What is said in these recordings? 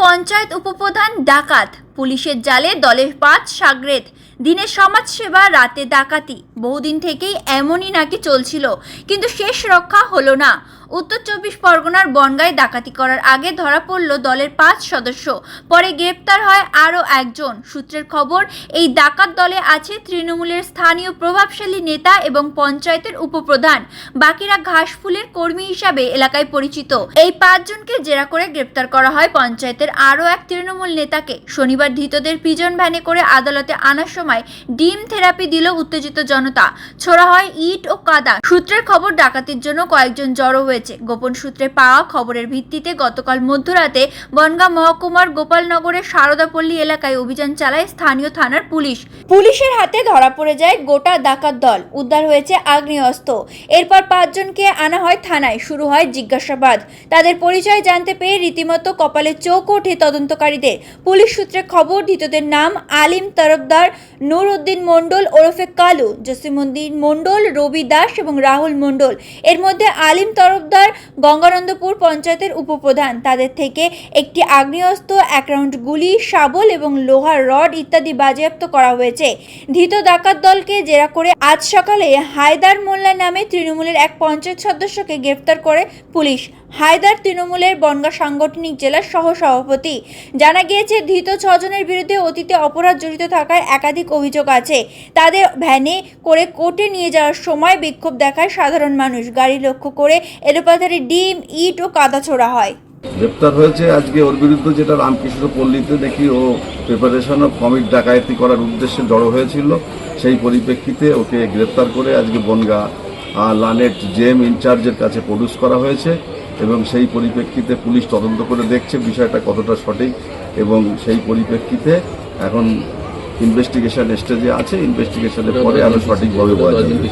পঞ্চায়েত উপপ্রধান ডাকাত, পুলিশের জালে দলের ৫ সাগরেদ। দিনে সমাজসেবা, রাতে ডাকাতি। বহুদিন থেকেই এমনই নাকি চলছিল, কিন্তু শেষ রক্ষা হলো না। উত্তর ২৪ পরগনার বনগাঁয় ডাকাতি করার আগে ধরা পড়ল দলের ৫ সদস্য। পরে গ্রেপ্তার হয় আরও একজন। সূত্রের খবর, এই ডাকাত দলে আছে তৃণমূলের স্থানীয় প্রভাবশালী নেতা এবং পঞ্চায়েতের উপপ্রধান। বাকিরা ঘাসফুলের কর্মী হিসাবে এলাকায় পরিচিত। এই ৫ জনকে জেরা করে গ্রেপ্তার করা হয় পঞ্চায়েতের আরও এক তৃণমূল নেতাকে। শনিবার ধৃতদের পিজন ভ্যানে করে আদালতে আনার সময় ডিম থেরাপি দিল উত্তেজিত জনতা। ছোড়া হয় ইট ও কাদা। সূত্রের খবর, ডাকাতির জন্য কয়েকজন জড়ো হয়েছে। গোপন সূত্রে পাওয়া খবরের ভিত্তিতে গতকাল মধ্যরাতে বনগাঁ মহকুমার গোপালনগরের সারদাপল্লী এলাকায় অভিযান চালায় স্থানীয় থানার পুলিশ। পুলিশের হাতে ধরা পড়ে যায় গোটা ডাকাত দল। উদ্ধার হয়েছে আগ্নেয়াস্ত্র। এরপর ৫ জনকে আনা হয় থানায়। শুরু হয় জিজ্ঞাসাবাদ। তাদের পরিচয় জানতে পেরে রীতিমতো কপালে চোখ ওঠে তদন্তকারীদের। পুলিশ সূত্রে খবর, ধৃতদের নাম আলিম তরফদার, নূর উদ্দিন মণ্ডল ওরফে কালু, জসিমউদ্দিন মণ্ডল, রবি দাস এবং রাহুল মণ্ডল। এর মধ্যে আলিম তরফদার গঙ্গানন্দপুর পঞ্চায়েতের উপপ্রধান। তাদের থেকে একটি আগ্নেয়াস্ত্র, ১ রাউন্ড গুলি, শাবল এবং লোহার রড ইত্যাদি বাজেয়াপ্ত করা হয়েছে। ধৃত ডাকাত দলকে জেরা করে আজ সকালে হায়দার মোল্লা নামে তৃণমূলের এক পঞ্চায়েত সদস্যকে গ্রেফতার করে পুলিশ। হায়দার তৃণমূলের বনগাঁ সাংগঠনিক জেলার সহসভাপতি। জানা গিয়েছে, ধৃত ৬ জনের বিরুদ্ধে অতীতে অপরাধ জড়িত থাকার একাধিক অভিযোগ আছে। তাদের ভ্যানে করে কোর্টে নিয়ে যাওয়ার সময় বিক্ষোভ দেখায় সাধারণ মানুষ। গাড়ি লক্ষ্য করে এলোপাথারি ডিম, ইট ও কাদা ছোড়া হয়। গ্রেপ্তার হয়েছে আজকে ওর বিরুদ্ধে, যেটা রামকৃষ্ণ পল্লীতে দেখি ও প্রিপারেশন অফ কমিট ডাকাতি করার উদ্দেশ্যে জড়ো হয়েছিল। সেই পরিপ্রেক্ষিতে ওকে গ্রেপ্তার করে আজকে বনগাঁ লানেট জেএম ইনচার্জের কাছে প্রডিউস করা হয়েছে এবং সেই পরিপ্রেক্ষিতে পুলিশ তদন্ত করে দেখছে বিষয়টা কতটা সঠিক, এবং সেই পরিপ্রেক্ষিতে এখন ইনভেস্টিগেশন স্টেজে আছে। ইনভেস্টিগেশনের পরে আরো সঠিকভাবে বলা যাবে।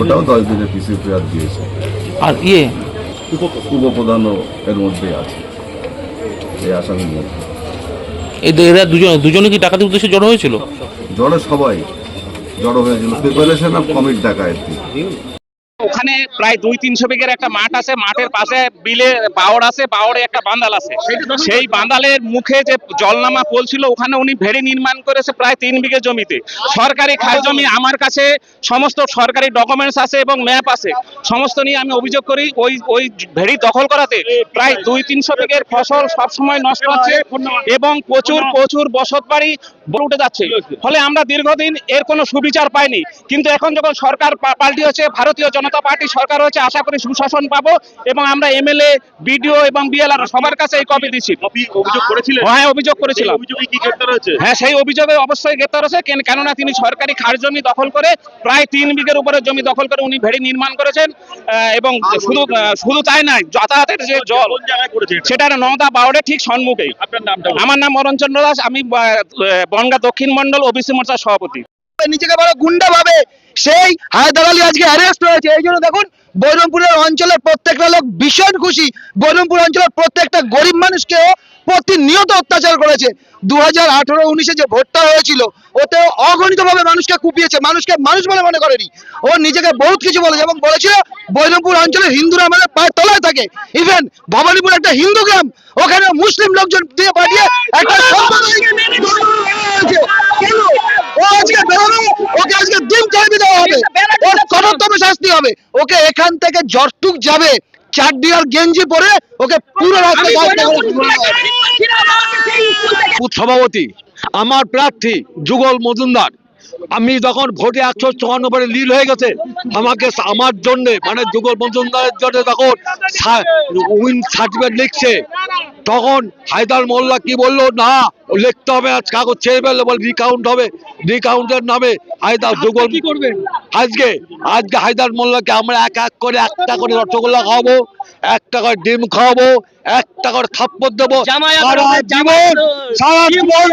ওটাও 10 দিনের পিসিপিআর দিয়েছে। আর উপপ্রধানও এর মধ্যে আছে, এই আসামির মধ্যে। এরা দুজনে কি ডাকাতির উদ্দেশ্যে জড়ো হয়েছিল? সবাই জড়ো হয়েছিল প্রিপারেশন অফ কমিট ডাকাতি। ওখানে প্রায় ২-৩০০ বিঘের একটা মাঠ আছে। মাঠের পাশে বিলে বাওড় আছে, বাওড়ে একটা বান্দাল আছে। সেই বান্দালের মুখে যে জলনামা পোল ছিল, ওখানে উনি ভেড়ি নির্মাণ করেছে প্রায় ৩ বিঘে জমিতে। সরকারি খাস জমি। আমার কাছে সমস্ত সরকারি ডকুমেন্টস আছে এবং ম্যাপ আছে। সমস্ত নিয়ে আমি অভিযোগ করি, ওই ভেড়ি দখল করাতে প্রায় ২-৩০০ বিঘের ফসল সবসময় নষ্ট হচ্ছে এবং প্রচুর বসত বাড়ি উঠে যাচ্ছে। ফলে আমরা দীর্ঘদিন এর কোনো সুবিচার পাইনি, কিন্তু এখন যখন সরকার পাল্টি হচ্ছে, ভারতীয় জনতা পার্টি সরকার হচ্ছে, আশা করি সুশাসন পাবো এবং আমরা এমএলএ, বিডিও এবং বিএলআর সবার কাছে এই কপি দিচ্ছি। অভিযোগ করেছিলেন? হ্যাঁ, অভিযোগ করেছিলাম। অভিযোগে কি গ্রেফতার হয়েছে? হ্যাঁ, সেই অভিযোগে অবশ্যই গ্রেফতার হয়েছে, কেননা তিনি সরকারি খাস জমি দখল করে প্রায় ৩ বিঘের উপরে জমি দখল করে উনি ভেড়ি নির্মাণ করেছেন। এবং শুধু তাই নয়, যাতায়াতের যে জল, সেটা নওদা বাওড়ে ঠিক সম্মুখেই। আপনার নামটা? আমার নাম মরণচন্দ্র দাস। আমি বনগাঁ দক্ষিণ মন্ডল ওবিসি মোর্চার সভাপতি। নিজেকে বড় গুন্ডা ভাবে সেই হায়দার আলী আজকে অ্যারেস্ট হয়েছে। এই জন্য দেখুন, বহরমপুরের অঞ্চলের প্রত্যেকটা লোক ভীষণ খুশি। বহরমপুর অঞ্চলের প্রত্যেকটা গরিব মানুষকেও প্রতিনিয়ত অত্যাচার করেছে। 2018-19 যে ভোটটা হয়েছিল, ওতে অগণিত ভাবে মানুষকে কুপিয়েছে, মানুষকে মানুষ বলে মনে করেনি। ও নিজেকে বহুত কিছু বলেছে এবং বলেছিল বহরমপুর অঞ্চলের হিন্দুরা আমাদের পায়ের তলায় থাকে। ইভেন ভবানীপুর একটা হিন্দু গ্রাম, ওখানে মুসলিম লোকজন দিয়ে পাঠিয়ে একটা ওকে আজকে দিন চাইতে দেওয়া হবে, ওর কঠোরতম শাস্তি হবে। ওকে এখান থেকে যতটুক যাবে, 4 ডিয়ার গেঞ্জি পরে ওকে পুরো রাস্তা। সভাপতি আমার প্রার্থী যুগল মজুমদার। আমি যখন ভোটে 154 লিড হয়ে গেছে, আমাকে আমার জন্য মানে যুগল মজুমদারের জন্য যখন উইন সার্টিফিকেট লিখছে, তখন হায়দার মোল্লা কি বললো, না লিখতে হবে, আজ কাগজ ছেড়ে ফেললো, বল রিকাউন্ট হবে। রিকাউন্টের নামে হায়দার যুগল কি করবে? আজকে হায়দার মোল্লাকে আমরা এক এক করে একটা করে রসগোল্লা খাওয়াবো, একটা করে ডিম খাওয়াবো, একটা করে থাপ্পড় দেবো, সারা জীবন